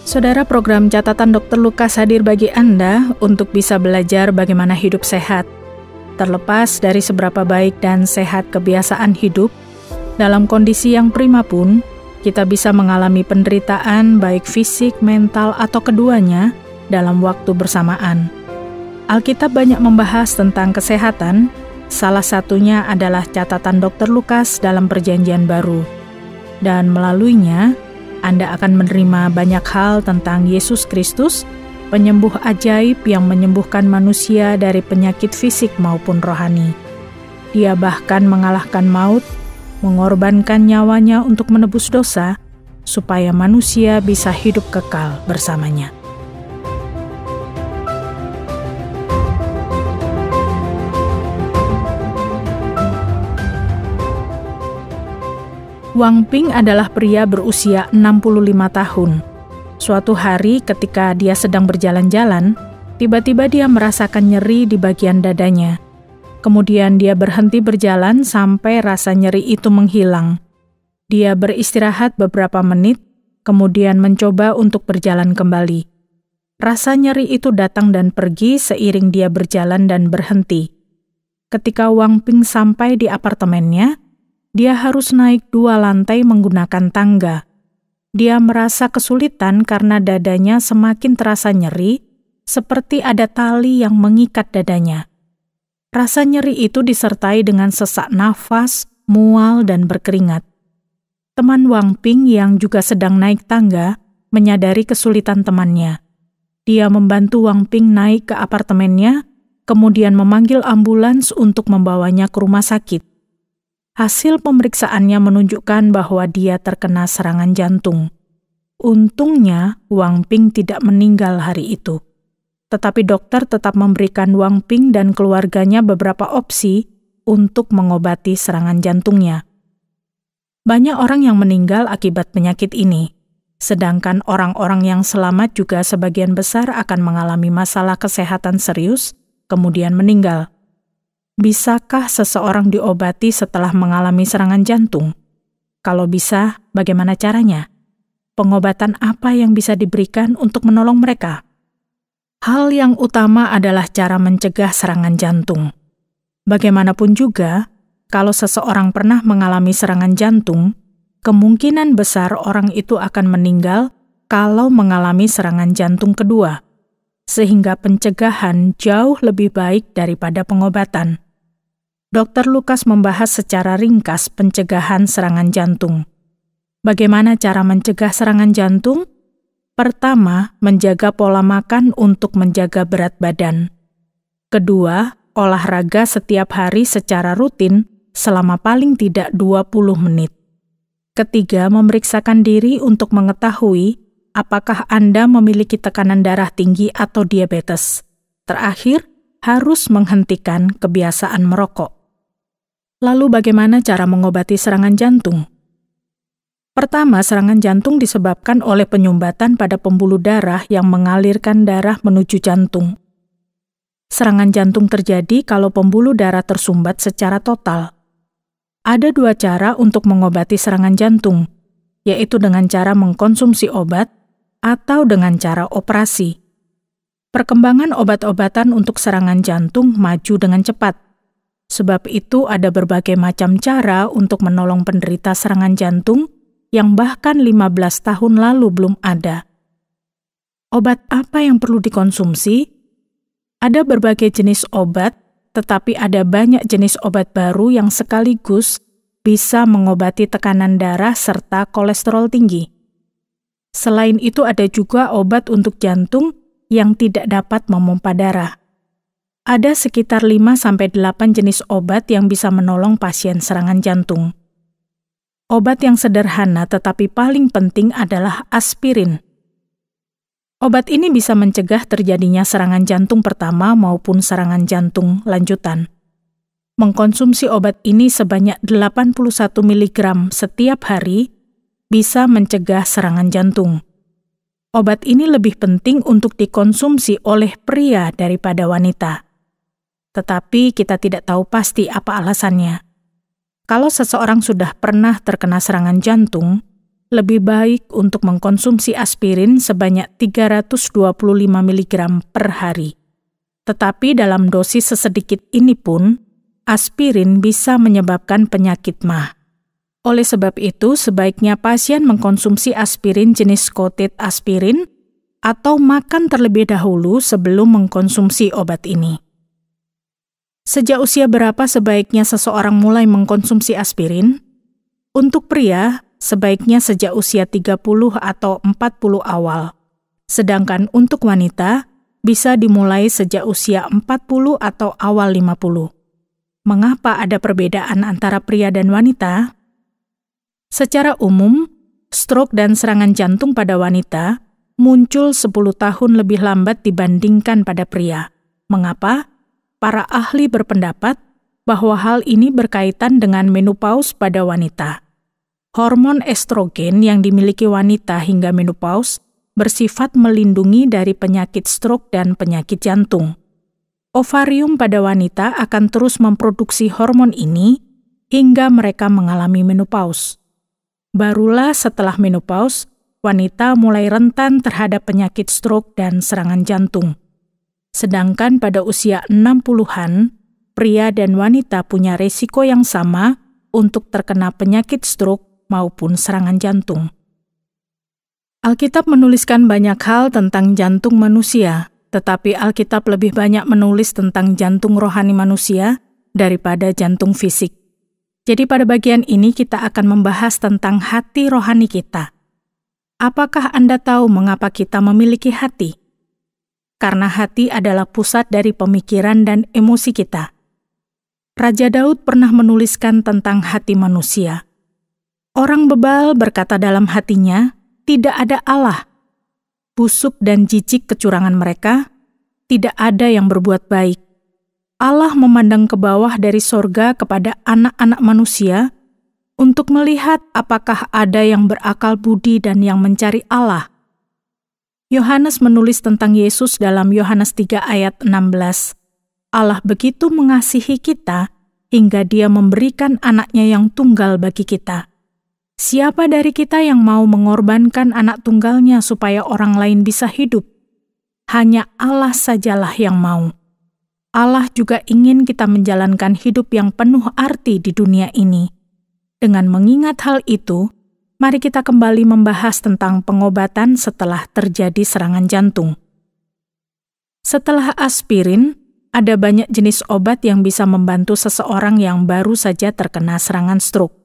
Saudara, program Catatan Dr. Lukas hadir bagi Anda untuk bisa belajar bagaimana hidup sehat. Terlepas dari seberapa baik dan sehat kebiasaan hidup, dalam kondisi yang prima pun, kita bisa mengalami penderitaan baik fisik, mental, atau keduanya dalam waktu bersamaan. Alkitab banyak membahas tentang kesehatan, salah satunya adalah catatan Dr. Lukas dalam Perjanjian Baru. Dan melaluinya, Anda akan menerima banyak hal tentang Yesus Kristus, penyembuh ajaib yang menyembuhkan manusia dari penyakit fisik maupun rohani. Dia bahkan mengalahkan maut, mengorbankan nyawanya untuk menebus dosa, supaya manusia bisa hidup kekal bersamanya. Wang Ping adalah pria berusia 65 tahun. Suatu hari ketika dia sedang berjalan-jalan, tiba-tiba dia merasakan nyeri di bagian dadanya. Kemudian dia berhenti berjalan sampai rasa nyeri itu menghilang. Dia beristirahat beberapa menit, kemudian mencoba untuk berjalan kembali. Rasa nyeri itu datang dan pergi seiring dia berjalan dan berhenti. Ketika Wang Ping sampai di apartemennya, dia harus naik 2 lantai menggunakan tangga. Dia merasa kesulitan karena dadanya semakin terasa nyeri, seperti ada tali yang mengikat dadanya. Rasa nyeri itu disertai dengan sesak nafas, mual, dan berkeringat. Teman Wang Ping yang juga sedang naik tangga menyadari kesulitan temannya. Dia membantu Wang Ping naik ke apartemennya, kemudian memanggil ambulans untuk membawanya ke rumah sakit. Hasil pemeriksaannya menunjukkan bahwa dia terkena serangan jantung. Untungnya, Wang Ping tidak meninggal hari itu. Tetapi dokter tetap memberikan Wang Ping dan keluarganya beberapa opsi untuk mengobati serangan jantungnya. Banyak orang yang meninggal akibat penyakit ini, sedangkan orang-orang yang selamat juga sebagian besar akan mengalami masalah kesehatan serius, kemudian meninggal. Bisakah seseorang diobati setelah mengalami serangan jantung? Kalau bisa, bagaimana caranya? Pengobatan apa yang bisa diberikan untuk menolong mereka? Hal yang utama adalah cara mencegah serangan jantung. Bagaimanapun juga, kalau seseorang pernah mengalami serangan jantung, kemungkinan besar orang itu akan meninggal kalau mengalami serangan jantung kedua, sehingga pencegahan jauh lebih baik daripada pengobatan. Dr. Lukas membahas secara ringkas pencegahan serangan jantung. Bagaimana cara mencegah serangan jantung? Pertama, menjaga pola makan untuk menjaga berat badan. Kedua, olahraga setiap hari secara rutin selama paling tidak 20 menit. Ketiga, memeriksakan diri untuk mengetahui apakah Anda memiliki tekanan darah tinggi atau diabetes. Terakhir, harus menghentikan kebiasaan merokok. Lalu bagaimana cara mengobati serangan jantung? Pertama, serangan jantung disebabkan oleh penyumbatan pada pembuluh darah yang mengalirkan darah menuju jantung. Serangan jantung terjadi kalau pembuluh darah tersumbat secara total. Ada 2 cara untuk mengobati serangan jantung, yaitu dengan cara mengkonsumsi obat atau dengan cara operasi. Perkembangan obat-obatan untuk serangan jantung maju dengan cepat. Sebab itu ada berbagai macam cara untuk menolong penderita serangan jantung yang bahkan 15 tahun lalu belum ada. Obat apa yang perlu dikonsumsi? Ada berbagai jenis obat, tetapi ada banyak jenis obat baru yang sekaligus bisa mengobati tekanan darah serta kolesterol tinggi. Selain itu ada juga obat untuk jantung yang tidak dapat memompa darah. Ada sekitar 5-8 jenis obat yang bisa menolong pasien serangan jantung. Obat yang sederhana tetapi paling penting adalah aspirin. Obat ini bisa mencegah terjadinya serangan jantung pertama maupun serangan jantung lanjutan. Mengkonsumsi obat ini sebanyak 81 mg setiap hari bisa mencegah serangan jantung. Obat ini lebih penting untuk dikonsumsi oleh pria daripada wanita. Tetapi kita tidak tahu pasti apa alasannya. Kalau seseorang sudah pernah terkena serangan jantung, lebih baik untuk mengkonsumsi aspirin sebanyak 325 mg per hari. Tetapi dalam dosis sesedikit ini pun, aspirin bisa menyebabkan penyakit MAH. Oleh sebab itu, sebaiknya pasien mengkonsumsi aspirin jenis coated aspirin atau makan terlebih dahulu sebelum mengkonsumsi obat ini. Sejak usia berapa sebaiknya seseorang mulai mengkonsumsi aspirin? Untuk pria, sebaiknya sejak usia 30 atau 40 awal. Sedangkan untuk wanita, bisa dimulai sejak usia 40 atau awal 50. Mengapa ada perbedaan antara pria dan wanita? Secara umum, stroke dan serangan jantung pada wanita muncul 10 tahun lebih lambat dibandingkan pada pria. Mengapa? Para ahli berpendapat bahwa hal ini berkaitan dengan menopause pada wanita. Hormon estrogen yang dimiliki wanita hingga menopause bersifat melindungi dari penyakit stroke dan penyakit jantung. Ovarium pada wanita akan terus memproduksi hormon ini hingga mereka mengalami menopause. Barulah setelah menopause, wanita mulai rentan terhadap penyakit stroke dan serangan jantung. Sedangkan pada usia 60-an, pria dan wanita punya resiko yang sama untuk terkena penyakit stroke maupun serangan jantung. Alkitab menuliskan banyak hal tentang jantung manusia, tetapi Alkitab lebih banyak menulis tentang jantung rohani manusia daripada jantung fisik. Jadi pada bagian ini kita akan membahas tentang hati rohani kita. Apakah Anda tahu mengapa kita memiliki hati? Karena hati adalah pusat dari pemikiran dan emosi kita. Raja Daud pernah menuliskan tentang hati manusia. Orang bebal berkata dalam hatinya, tidak ada Allah. Busuk dan jijik kecurangan mereka, tidak ada yang berbuat baik. Allah memandang ke bawah dari sorga kepada anak-anak manusia untuk melihat apakah ada yang berakal budi dan yang mencari Allah. Yohanes menulis tentang Yesus dalam Yohanes 3 ayat 16. Allah begitu mengasihi kita hingga Dia memberikan anaknya yang tunggal bagi kita. Siapa dari kita yang mau mengorbankan anak tunggalnya supaya orang lain bisa hidup? Hanya Allah sajalah yang mau. Allah juga ingin kita menjalankan hidup yang penuh arti di dunia ini. Dengan mengingat hal itu, mari kita kembali membahas tentang pengobatan setelah terjadi serangan jantung. Setelah aspirin, ada banyak jenis obat yang bisa membantu seseorang yang baru saja terkena serangan stroke.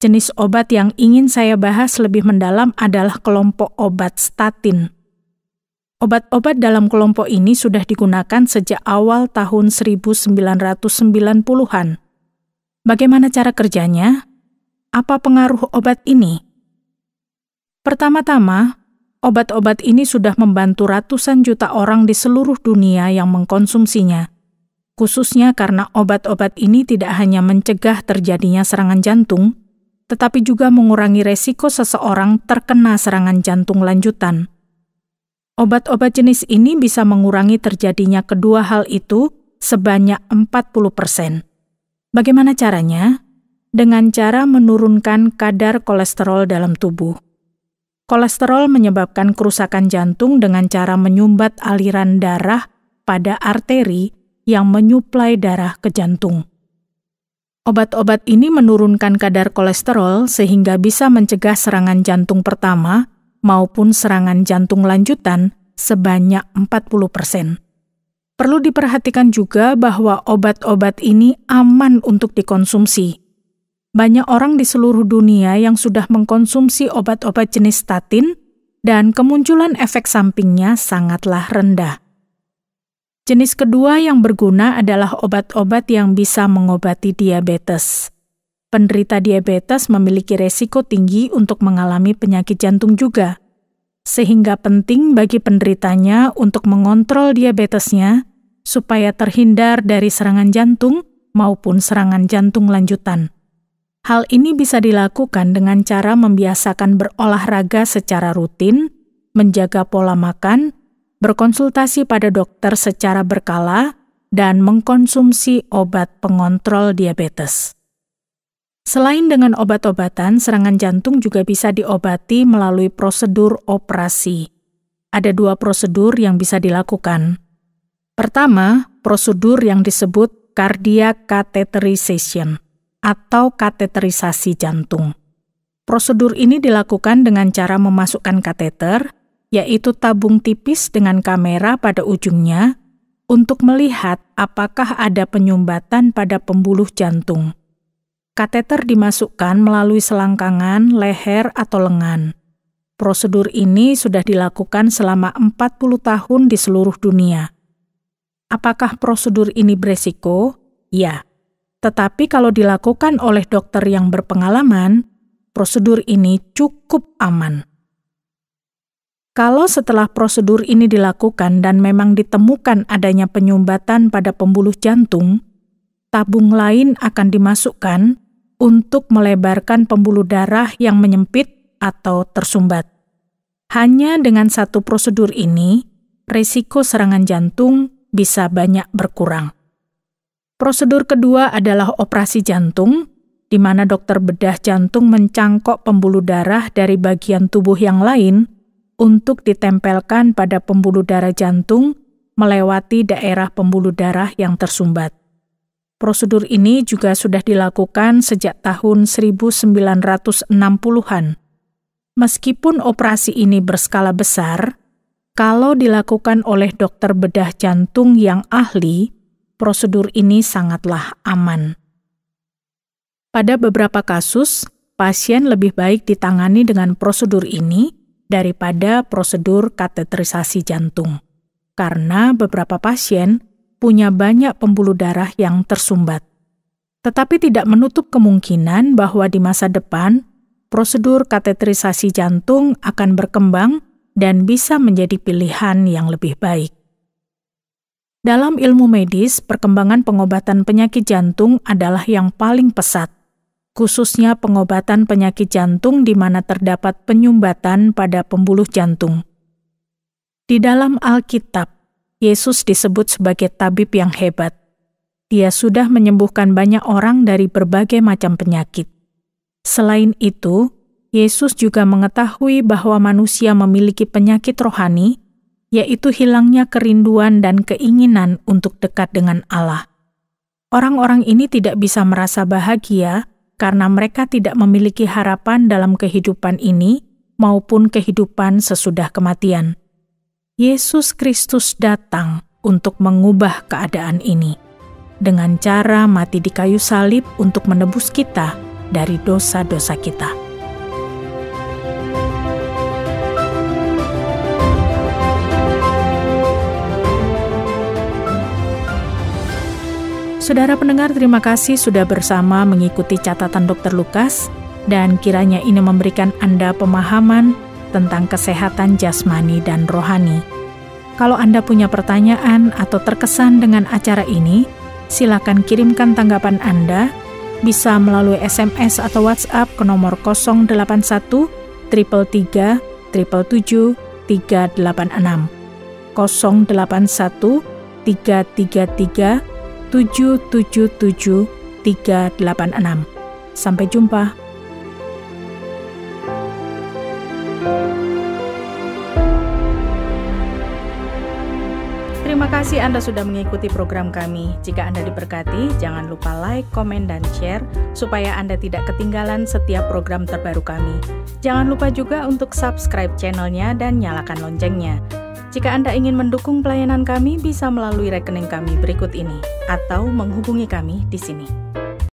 Jenis obat yang ingin saya bahas lebih mendalam adalah kelompok obat statin. Obat-obat dalam kelompok ini sudah digunakan sejak awal tahun 1990-an. Bagaimana cara kerjanya? Apa pengaruh obat ini? Pertama-tama, obat-obat ini sudah membantu ratusan juta orang di seluruh dunia yang mengkonsumsinya. Khususnya karena obat-obat ini tidak hanya mencegah terjadinya serangan jantung, tetapi juga mengurangi resiko seseorang terkena serangan jantung lanjutan. Obat-obat jenis ini bisa mengurangi terjadinya kedua hal itu sebanyak 40%. Bagaimana caranya? Dengan cara menurunkan kadar kolesterol dalam tubuh. Kolesterol menyebabkan kerusakan jantung dengan cara menyumbat aliran darah pada arteri yang menyuplai darah ke jantung. Obat-obat ini menurunkan kadar kolesterol sehingga bisa mencegah serangan jantung pertama maupun serangan jantung lanjutan sebanyak 40%. Perlu diperhatikan juga bahwa obat-obat ini aman untuk dikonsumsi. Banyak orang di seluruh dunia yang sudah mengkonsumsi obat-obat jenis statin dan kemunculan efek sampingnya sangatlah rendah. Jenis kedua yang berguna adalah obat-obat yang bisa mengobati diabetes. Penderita diabetes memiliki resiko tinggi untuk mengalami penyakit jantung juga, sehingga penting bagi penderitanya untuk mengontrol diabetesnya supaya terhindar dari serangan jantung maupun serangan jantung lanjutan. Hal ini bisa dilakukan dengan cara membiasakan berolahraga secara rutin, menjaga pola makan, berkonsultasi pada dokter secara berkala, dan mengkonsumsi obat pengontrol diabetes. Selain dengan obat-obatan, serangan jantung juga bisa diobati melalui prosedur operasi. Ada 2 prosedur yang bisa dilakukan. Pertama, prosedur yang disebut cardiac catheterization atau kateterisasi jantung. Prosedur ini dilakukan dengan cara memasukkan kateter, yaitu tabung tipis dengan kamera pada ujungnya, untuk melihat apakah ada penyumbatan pada pembuluh jantung. Kateter dimasukkan melalui selangkangan, leher, atau lengan. Prosedur ini sudah dilakukan selama 40 tahun di seluruh dunia. Apakah prosedur ini beresiko? Ya. Tetapi kalau dilakukan oleh dokter yang berpengalaman, prosedur ini cukup aman. Kalau setelah prosedur ini dilakukan dan memang ditemukan adanya penyumbatan pada pembuluh jantung, tabung lain akan dimasukkan untuk melebarkan pembuluh darah yang menyempit atau tersumbat. Hanya dengan 1 prosedur ini, risiko serangan jantung bisa banyak berkurang. Prosedur kedua adalah operasi jantung, di mana dokter bedah jantung mencangkok pembuluh darah dari bagian tubuh yang lain untuk ditempelkan pada pembuluh darah jantung melewati daerah pembuluh darah yang tersumbat. Prosedur ini juga sudah dilakukan sejak tahun 1960-an. Meskipun operasi ini berskala besar, kalau dilakukan oleh dokter bedah jantung yang ahli, prosedur ini sangatlah aman. Pada beberapa kasus, pasien lebih baik ditangani dengan prosedur ini daripada prosedur kateterisasi jantung, karena beberapa pasien punya banyak pembuluh darah yang tersumbat. Tetapi tidak menutup kemungkinan bahwa di masa depan, prosedur kateterisasi jantung akan berkembang dan bisa menjadi pilihan yang lebih baik. Dalam ilmu medis, perkembangan pengobatan penyakit jantung adalah yang paling pesat, khususnya pengobatan penyakit jantung di mana terdapat penyumbatan pada pembuluh jantung. Di dalam Alkitab, Yesus disebut sebagai tabib yang hebat. Dia sudah menyembuhkan banyak orang dari berbagai macam penyakit. Selain itu, Yesus juga mengetahui bahwa manusia memiliki penyakit rohani, yaitu hilangnya kerinduan dan keinginan untuk dekat dengan Allah. Orang-orang ini tidak bisa merasa bahagia karena mereka tidak memiliki harapan dalam kehidupan ini maupun kehidupan sesudah kematian. Yesus Kristus datang untuk mengubah keadaan ini dengan cara mati di kayu salib untuk menebus kita dari dosa-dosa kita. Saudara pendengar, terima kasih sudah bersama mengikuti catatan Dr. Lukas, dan kiranya ini memberikan Anda pemahaman tentang kesehatan jasmani dan rohani. Kalau Anda punya pertanyaan atau terkesan dengan acara ini, silakan kirimkan tanggapan Anda, bisa melalui SMS atau WhatsApp ke nomor 081 333 777 386, 081 333 777 386. Sampai jumpa. Terima kasih Anda sudah mengikuti program kami. Jika Anda diberkati, jangan lupa like, komen, dan share supaya Anda tidak ketinggalan setiap program terbaru kami. Jangan lupa juga untuk subscribe channelnya dan nyalakan loncengnya. Jika Anda ingin mendukung pelayanan kami, bisa melalui rekening kami berikut ini atau menghubungi kami di sini.